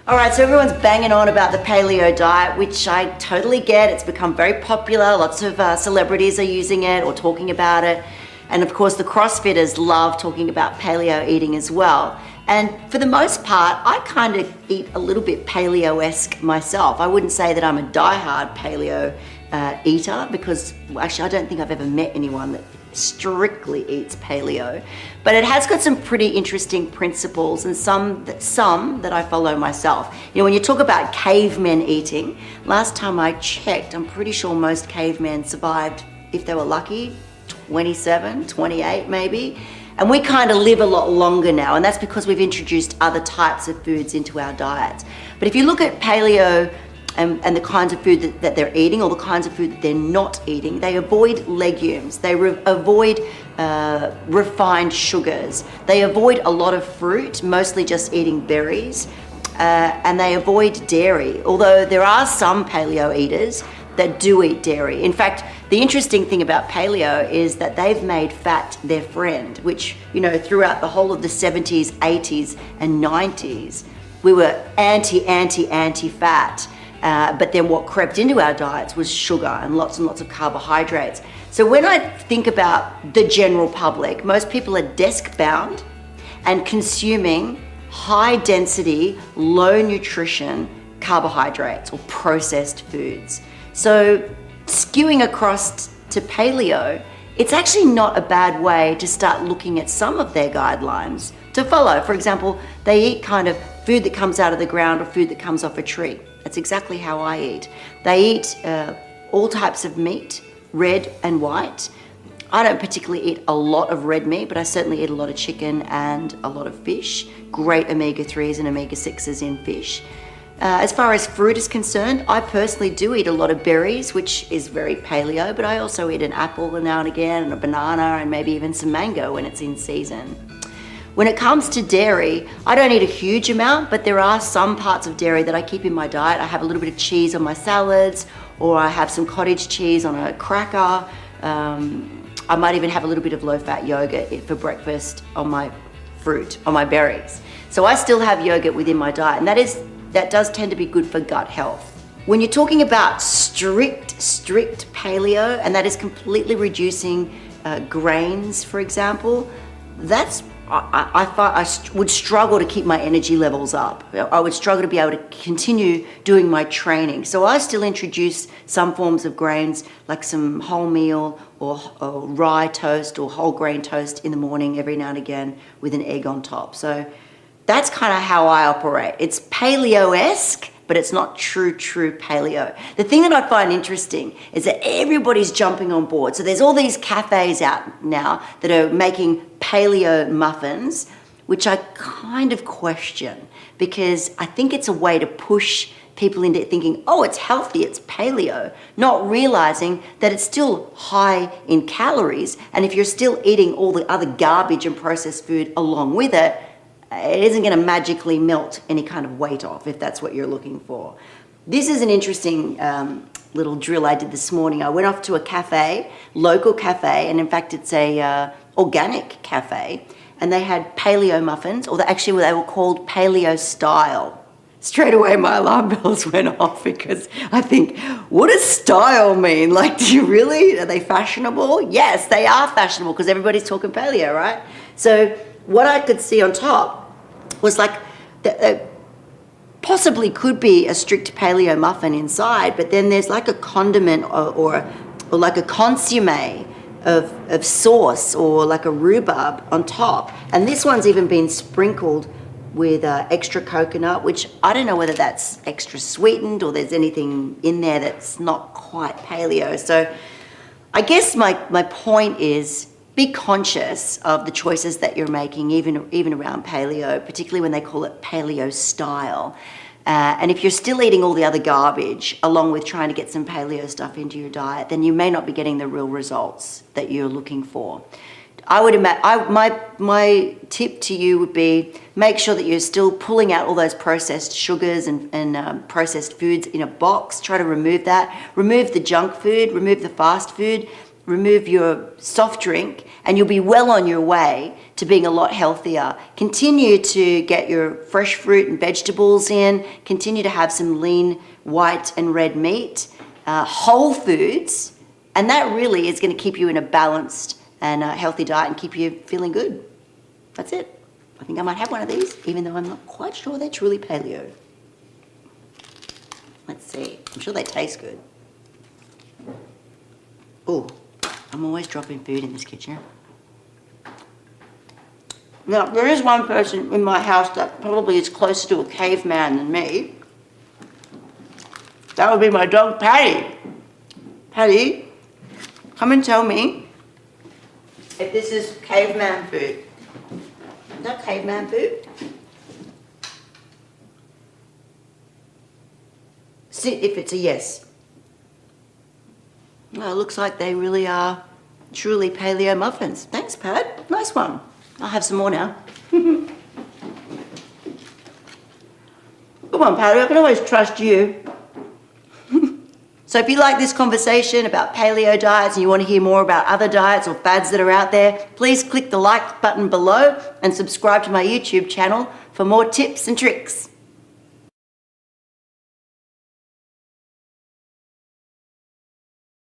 All right, so everyone's banging on about the paleo diet, which I totally get. It's become very popular. Lots of celebrities are using it or talking about it. And of course, the CrossFitters love talking about paleo eating as well. And for the most part, I kind of eat a little bit paleo-esque myself. I wouldn't say that I'm a diehard paleo eater because, well, actually, I don't think I've ever met anyone that strictly eats paleo, but it has got some pretty interesting principles and some that I follow myself. You know, when you talk about cavemen eating, last time I checked, I'm pretty sure most cavemen survived, if they were lucky, 27, 28 maybe. And we kind of live a lot longer now, and that's because we've introduced other types of foods into our diets. But if you look at paleo and the kinds of food that they're eating, or the kinds of food that they're not eating, they avoid legumes, they avoid refined sugars, they avoid a lot of fruit, mostly just eating berries, and they avoid dairy, although there are some paleo eaters that do eat dairy. In fact, the interesting thing about paleo is that they've made fat their friend, which, you know, throughout the whole of the 70s, 80s, and 90s, we were anti-fat. But then what crept into our diets was sugar and lots of carbohydrates. So when I think about the general public, most people are desk bound and consuming high density, low nutrition carbohydrates or processed foods. So skewing across to paleo, it's actually not a bad way to start looking at some of their guidelines to follow. For example, they eat kind of food that comes out of the ground or food that comes off a tree. That's exactly how I eat. They eat all types of meat, red and white. I don't particularly eat a lot of red meat, but I certainly eat a lot of chicken and a lot of fish. Great omega-3s and omega-6s in fish. As far as fruit is concerned, I personally do eat a lot of berries, which is very paleo, but I also eat an apple now and again, and a banana, and maybe even some mango when it's in season. When it comes to dairy, I don't eat a huge amount, but there are some parts of dairy that I keep in my diet. I have a little bit of cheese on my salads, or I have some cottage cheese on a cracker. I might even have a little bit of low-fat yogurt for breakfast on my fruit, on my berries. So I still have yogurt within my diet, and that does tend to be good for gut health. When you're talking about strict paleo, and that is completely reducing grains, for example, I would struggle to keep my energy levels up. I would struggle to be able to continue doing my training. So I still introduce some forms of grains, like some wholemeal or rye toast or whole grain toast in the morning every now and again with an egg on top. So that's kind of how I operate. It's paleo-esque, but it's not true paleo. The thing that I find interesting is that everybody's jumping on board. So there's all these cafes out now that are making paleo muffins, which I kind of question, because I think it's a way to push people into thinking, oh, it's healthy, it's paleo, not realizing that it's still high in calories. And if you're still eating all the other garbage and processed food along with it, it isn't going to magically melt any kind of weight off if that's what you're looking for. This is an interesting little drill I did this morning. I went off to a cafe, local cafe, and in fact it's a organic cafe, and they had paleo muffins, or they were called paleo style. Straight away my alarm bells went off because I think, what does style mean? Like, do you really? Are they fashionable? Yes, they are fashionable because everybody's talking paleo, right? So what I could see on top was like possibly could be a strict paleo muffin inside, but then there's like a condiment or like a consommé of sauce or like a rhubarb on top. And this one's even been sprinkled with extra coconut, which I don't know whether that's extra sweetened or there's anything in there that's not quite paleo. So I guess my point is, be conscious of the choices that you're making, even around paleo, particularly when they call it paleo style. And if you're still eating all the other garbage, along with trying to get some paleo stuff into your diet, then you may not be getting the real results that you're looking for. I would imagine, my tip to you would be, make sure that you're still pulling out all those processed sugars and processed foods in a box. Try to remove that. Remove the junk food, remove the fast food, remove your soft drink, and you'll be well on your way to being a lot healthier. Continue to get your fresh fruit and vegetables in. Continue to have some lean white and red meat, whole foods, and that really is going to keep you in a balanced and healthy diet and keep you feeling good. That's it. I think I might have one of these, even though I'm not quite sure they're truly paleo. Let's see. I'm sure they taste good. Oh, I'm always dropping food in this kitchen. Now, there is one person in my house that probably is closer to a caveman than me. That would be my dog, Patty. Patty, come and tell me if this is caveman food. Is that caveman food? See if it's a yes. Well, it looks like they really are truly paleo muffins. Thanks, Pat. Nice one. I'll have some more now. Come on, Patty, I can always trust you. So if you like this conversation about paleo diets and you want to hear more about other diets or fads that are out there, please click the like button below and subscribe to my YouTube channel for more tips and tricks.